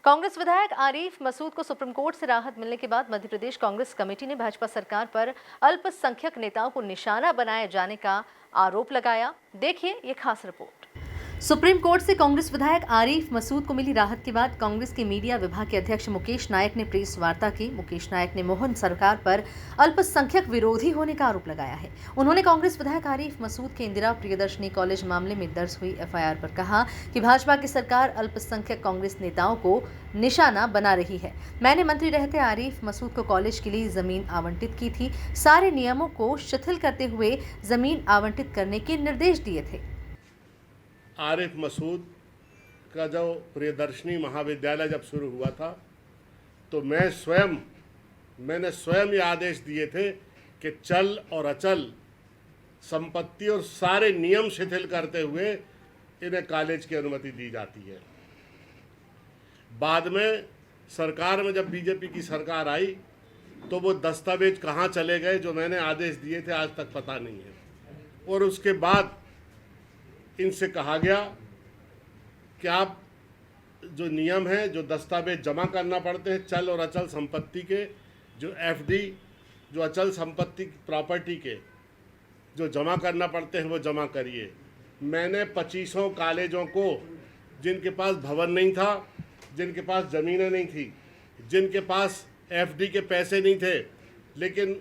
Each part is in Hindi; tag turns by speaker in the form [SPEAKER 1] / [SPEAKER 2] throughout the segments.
[SPEAKER 1] कांग्रेस विधायक आरिफ मसूद को सुप्रीम कोर्ट से राहत मिलने के बाद मध्य प्रदेश कांग्रेस कमेटी ने भाजपा सरकार पर अल्पसंख्यक नेताओं को निशाना बनाए जाने का आरोप लगाया। देखिए ये खास रिपोर्ट। सुप्रीम कोर्ट से कांग्रेस विधायक आरिफ मसूद को मिली राहत के बाद कांग्रेस के मीडिया विभाग के अध्यक्ष मुकेश नायक ने प्रेस वार्ता की। मुकेश नायक ने मोहन सरकार पर अल्पसंख्यक विरोधी होने का आरोप लगाया है। उन्होंने कांग्रेस विधायक आरिफ मसूद के इंदिरा प्रियदर्शनी कॉलेज मामले में दर्ज हुई एफआईआर पर कहा कि भाजपा की सरकार अल्पसंख्यक कांग्रेस नेताओं को निशाना बना रही है। मैंने मंत्री रहते आरिफ मसूद को कॉलेज के लिए जमीन आवंटित की थी। सारे नियमों को शिथिल करते हुए जमीन आवंटित करने के निर्देश दिए थे।
[SPEAKER 2] आरिफ मसूद का जो प्रियदर्शनी महाविद्यालय जब शुरू हुआ था तो मैंने स्वयं ये आदेश दिए थे कि चल और अचल संपत्ति और सारे नियम शिथिल करते हुए इन्हें कॉलेज की अनुमति दी जाती है। बाद में सरकार में जब बीजेपी की सरकार आई तो वो दस्तावेज कहाँ चले गए जो मैंने आदेश दिए थे आज तक पता नहीं है। और उसके बाद इनसे कहा गया कि आप जो नियम है, जो दस्तावेज जमा करना पड़ते हैं चल और अचल संपत्ति के, जो एफडी, जो अचल संपत्ति प्रॉपर्टी के जो जमा करना पड़ते हैं वो जमा करिए। मैंने 25 कॉलेजों को जिनके पास भवन नहीं था, जिनके पास ज़मीनें नहीं थी, जिनके पास एफडी के पैसे नहीं थे, लेकिन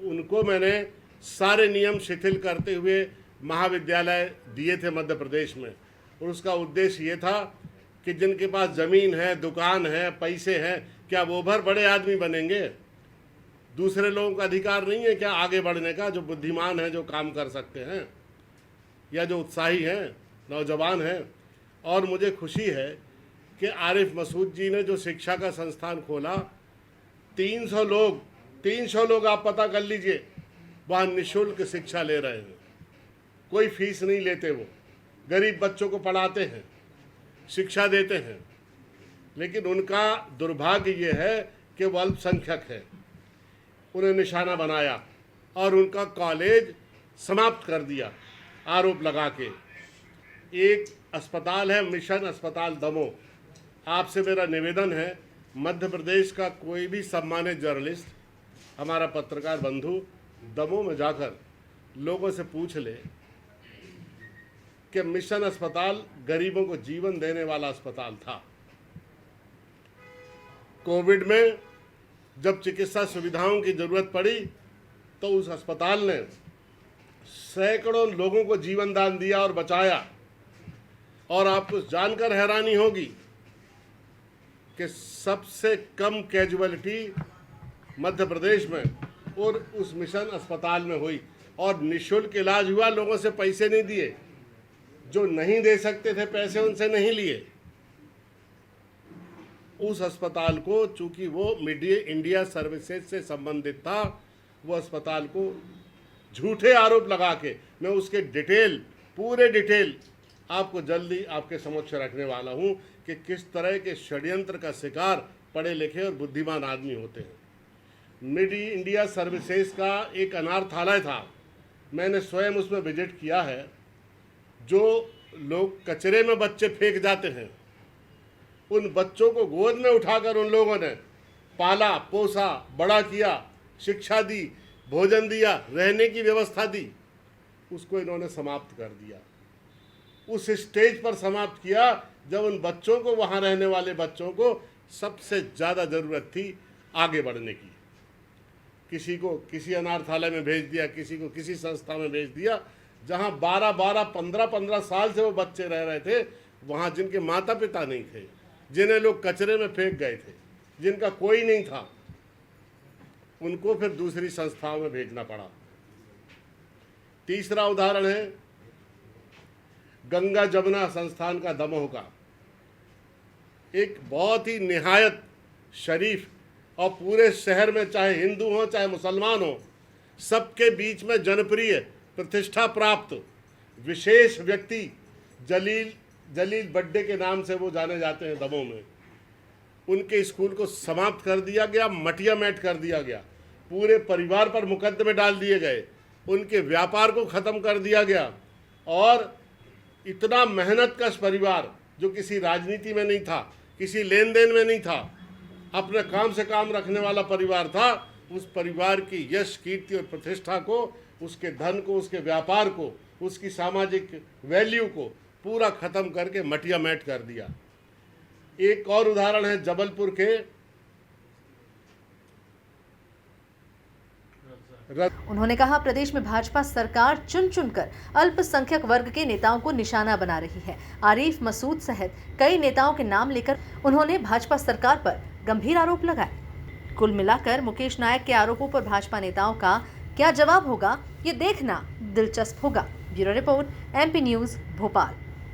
[SPEAKER 2] उनको मैंने सारे नियम शिथिल करते हुए महाविद्यालय दिए थे मध्य प्रदेश में। और उसका उद्देश्य ये था कि जिनके पास ज़मीन है, दुकान है, पैसे हैं, क्या वो भर बड़े आदमी बनेंगे? दूसरे लोगों का अधिकार नहीं है क्या आगे बढ़ने का? जो बुद्धिमान हैं, जो काम कर सकते हैं या जो उत्साही हैं, नौजवान हैं। और मुझे खुशी है कि आरिफ मसूद जी ने जो शिक्षा का संस्थान खोला, 300 लोग आप पता कर लीजिए वहाँ निःशुल्क शिक्षा ले रहे हैं। कोई फीस नहीं लेते, वो गरीब बच्चों को पढ़ाते हैं, शिक्षा देते हैं। लेकिन उनका दुर्भाग्य ये है कि वो अल्पसंख्यक है, उन्हें निशाना बनाया और उनका कॉलेज समाप्त कर दिया आरोप लगा के। एक अस्पताल है मिशन अस्पताल दमोह। आपसे मेरा निवेदन है, मध्य प्रदेश का कोई भी सम्मानित जर्नलिस्ट, हमारा पत्रकार बंधु दमोह में जाकर लोगों से पूछ ले कि मिशन अस्पताल गरीबों को जीवन देने वाला अस्पताल था। कोविड में जब चिकित्सा सुविधाओं की जरूरत पड़ी तो उस अस्पताल ने सैकड़ों लोगों को जीवन दान दिया और बचाया। और आपको जानकर हैरानी होगी कि सबसे कम कैजुअलिटी मध्य प्रदेश में और उस मिशन अस्पताल में हुई। और निःशुल्क इलाज हुआ, लोगों से पैसे नहीं दिए, जो नहीं दे सकते थे पैसे उनसे नहीं लिए। उस अस्पताल को, चूंकि वो मीडिया इंडिया सर्विसेज से संबंधित था, वो अस्पताल को झूठे आरोप लगा के, मैं उसके पूरे डिटेल आपको जल्दी आपके समक्ष रखने वाला हूं कि किस तरह के षड्यंत्र का शिकार पढ़े लिखे और बुद्धिमान आदमी होते हैं। मीडिया इंडिया सर्विसेज का एक अनाथालय था, मैंने स्वयं उसमें विजिट किया है। जो लोग कचरे में बच्चे फेंक जाते हैं, उन बच्चों को गोद में उठाकर उन लोगों ने पाला पोसा, बड़ा किया, शिक्षा दी, भोजन दिया, रहने की व्यवस्था दी। उसको इन्होंने समाप्त कर दिया। उस स्टेज पर समाप्त किया जब उन बच्चों को, वहाँ रहने वाले बच्चों को सबसे ज़्यादा ज़रूरत थी आगे बढ़ने की। किसी को किसी अनाथालय में भेज दिया, किसी को किसी संस्था में भेज दिया, जहाँ 12-12, 15-15 साल से वो बच्चे रह रहे थे, वहाँ जिनके माता पिता नहीं थे, जिन्हें लोग कचरे में फेंक गए थे, जिनका कोई नहीं था, उनको फिर दूसरी संस्थाओं में भेजना पड़ा। तीसरा उदाहरण है गंगा जमुना संस्थान का दमोह का। एक बहुत ही निहायत शरीफ और पूरे शहर में चाहे हिंदू हो चाहे मुसलमान हो, सबके बीच में जनप्रिय, प्रतिष्ठा प्राप्त विशेष व्यक्ति जलील बड्डे के नाम से वो जाने जाते हैं दमोह में। उनके स्कूल को समाप्त कर दिया गया, मटिया मैट कर दिया गया, पूरे परिवार पर मुकदमे डाल दिए गए, उनके व्यापार को ख़त्म कर दिया गया। और इतना मेहनत कश परिवार जो किसी राजनीति में नहीं था, किसी लेन देन में नहीं था, अपने काम से काम रखने वाला परिवार था। उस परिवार की यश, कीर्ति और प्रतिष्ठा को, उसके धन को, उसके व्यापार को, उसकी सामाजिक वैल्यू को पूरा खत्म करके मटिया मैट कर दिया। एक और उदाहरण है जबलपुर के
[SPEAKER 1] उन्होंने कहा, प्रदेश में भाजपा सरकार चुन चुनकर अल्पसंख्यक वर्ग के नेताओं को निशाना बना रही है। आरिफ मसूद सहित कई नेताओं के नाम लेकर उन्होंने भाजपा सरकार पर गंभीर आरोप लगाए। कुल मिलाकर मुकेश नायक के आरोपों पर भाजपा नेताओं का क्या जवाब होगा, ये देखना दिलचस्प होगा। Bureau report, MP news, Bhopal.